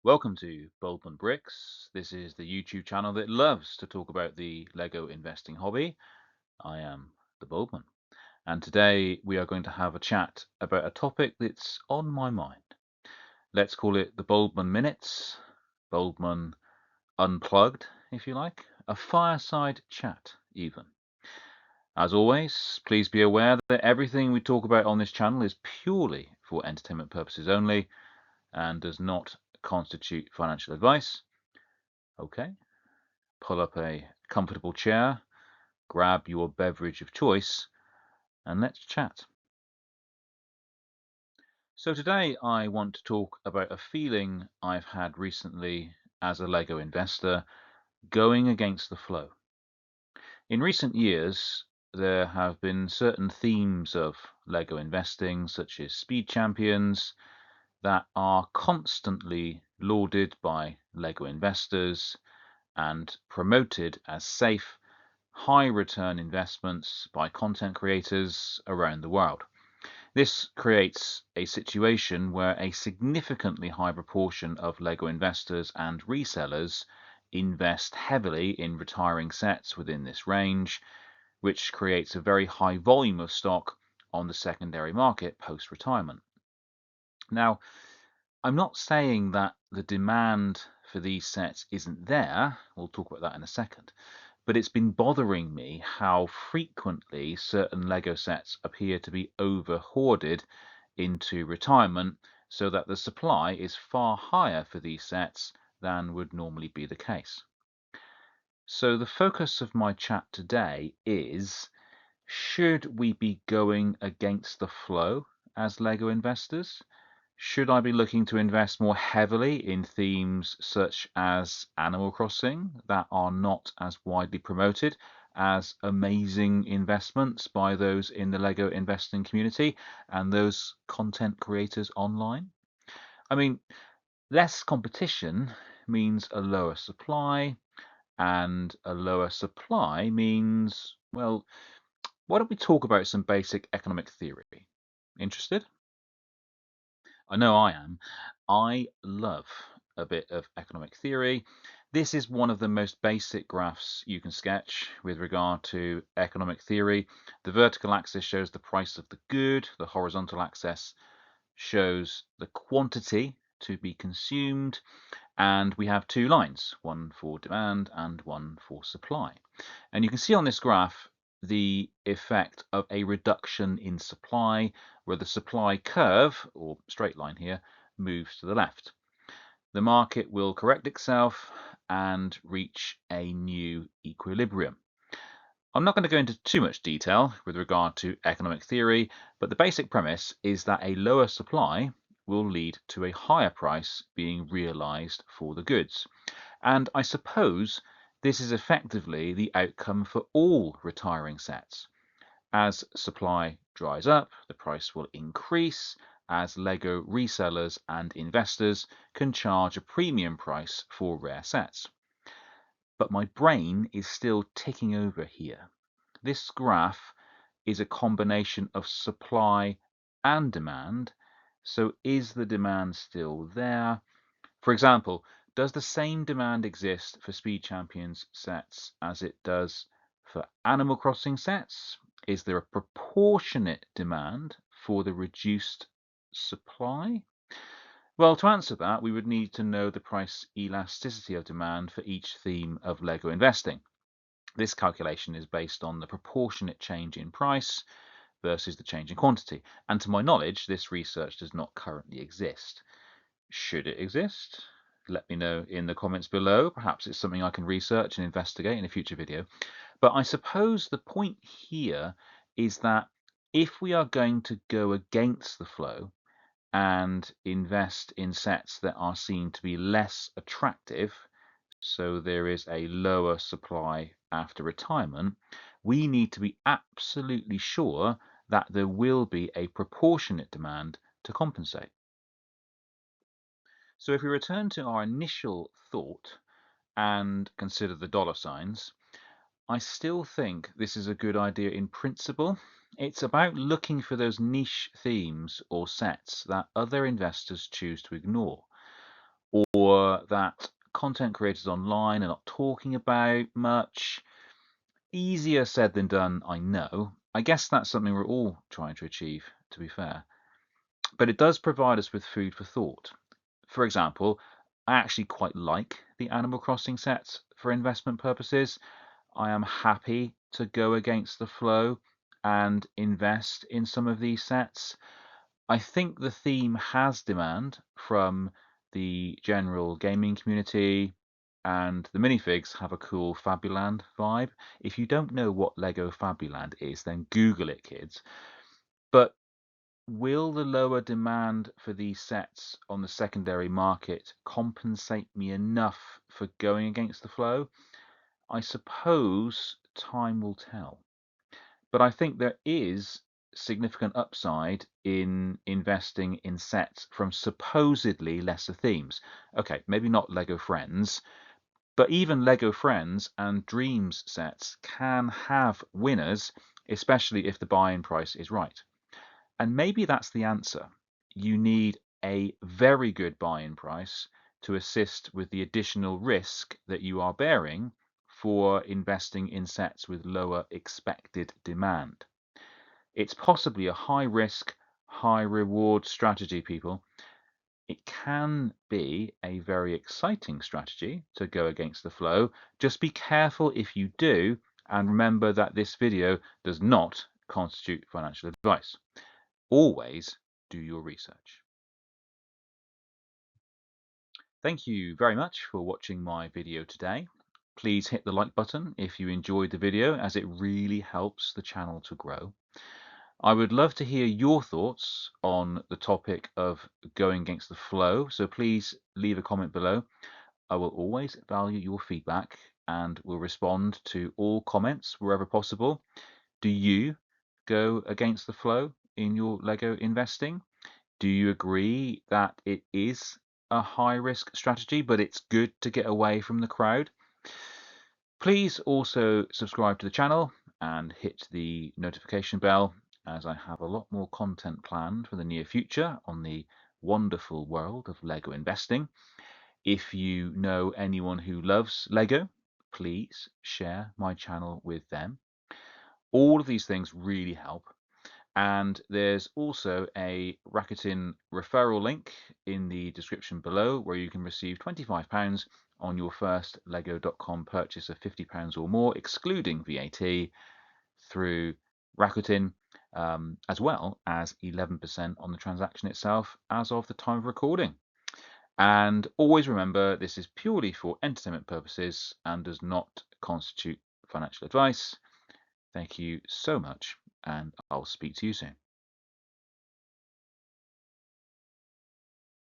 Welcome to Boldman Bricks. This is the YouTube channel that loves to talk about the Lego investing hobby. I am the Boldman, and today we are going to have a chat about a topic that's on my mind. Let's call it the Boldman Minutes, Boldman Unplugged, if you like, a fireside chat, even. As always, please be aware that everything we talk about on this channel is purely for entertainment purposes only and does not constitute financial advice. Okay, pull up a comfortable chair, grab your beverage of choice, and let's chat. So today I want to talk about a feeling I've had recently as a Lego investor, going against the flow. In recent years, there have been certain themes of Lego investing, such as speed champions, that are constantly lauded by Lego investors and promoted as safe, high return investments by content creators around the world. This creates a situation where a significantly high proportion of Lego investors and resellers invest heavily in retiring sets within this range, which creates a very high volume of stock on the secondary market post-retirement. Now, I'm not saying that the demand for these sets isn't there. We'll talk about that in a second. But it's been bothering me how frequently certain Lego sets appear to be over-hoarded into retirement, so that the supply is far higher for these sets than would normally be the case. So the focus of my chat today is, should we be going against the flow as Lego investors? Should I be looking to invest more heavily in themes such as Animal Crossing that are not as widely promoted as amazing investments by those in the Lego investing community and those content creators online? I mean, less competition means a lower supply, and a lower supply means, well, why don't we talk about some basic economic theory? Interested? I know I am. I love a bit of economic theory. This is one of the most basic graphs you can sketch with regard to economic theory. The vertical axis shows the price of the good, the horizontal axis shows the quantity to be consumed, and we have two lines, one for demand and one for supply. And you can see on this graph the effect of a reduction in supply, where the supply curve, or straight line here, moves to the left. The market will correct itself and reach a new equilibrium. I'm not going to go into too much detail with regard to economic theory, but the basic premise is that a lower supply will lead to a higher price being realized for the goods. And I suppose this is effectively the outcome for all retiring sets. As supply dries up, the price will increase as Lego resellers and investors can charge a premium price for rare sets. But my brain is still ticking over here. This graph is a combination of supply and demand. So is the demand still there? For example, does the same demand exist for Speed Champions sets as it does for Animal Crossing sets? Is there a proportionate demand for the reduced supply? Well, to answer that, we would need to know the price elasticity of demand for each theme of Lego investing. This calculation is based on the proportionate change in price versus the change in quantity. And to my knowledge, this research does not currently exist. Should it exist? Let me know in the comments below. Perhaps it's something I can research and investigate in a future video. But I suppose the point here is that if we are going to go against the flow and invest in sets that are seen to be less attractive, so there is a lower supply after retirement, we need to be absolutely sure that there will be a proportionate demand to compensate. So if we return to our initial thought and consider the dollar signs, I still think this is a good idea in principle. It's about looking for those niche themes or sets that other investors choose to ignore. or that content creators online are not talking about much. Easier said than done, I know. I guess that's something we're all trying to achieve, to be fair. But it does provide us with food for thought. For example, I actually quite like the Animal Crossing sets for investment purposes. I am happy to go against the flow and invest in some of these sets. I think the theme has demand from the general gaming community, and the minifigs have a cool Fabuland vibe. If you don't know what Lego Fabuland is, then Google it, kids. But will the lower demand for these sets on the secondary market compensate me enough for going against the flow? I suppose time will tell. But I think there is significant upside in investing in sets from supposedly lesser themes. Okay, maybe not Lego Friends, but even Lego Friends and Dreams sets can have winners, especially if the buy-in price is right. And maybe that's the answer. You need a very good buy-in price to assist with the additional risk that you are bearing for investing in sets with lower expected demand. It's possibly a high risk, high reward strategy, people. It can be a very exciting strategy to go against the flow. Just be careful if you do, and remember that this video does not constitute financial advice. Always do your research. Thank you very much for watching my video today. Please hit the like button if you enjoyed the video, as it really helps the channel to grow. I would love to hear your thoughts on the topic of going against the flow, so please leave a comment below. I will always value your feedback and will respond to all comments wherever possible. Do you go against the flow in your Lego investing? Do you agree that it is a high risk strategy, but it's good to get away from the crowd? Please also subscribe to the channel and hit the notification bell, as I have a lot more content planned for the near future on the wonderful world of Lego investing. If you know anyone who loves Lego, please share my channel with them. All of these things really help. And there's also a Rakuten referral link in the description below, where you can receive £25 on your first lego.com purchase of £50 or more, excluding VAT, through Rakuten, as well as 11% on the transaction itself as of the time of recording. And always remember, this is purely for entertainment purposes and does not constitute financial advice. Thank you so much, and I'll speak to you soon.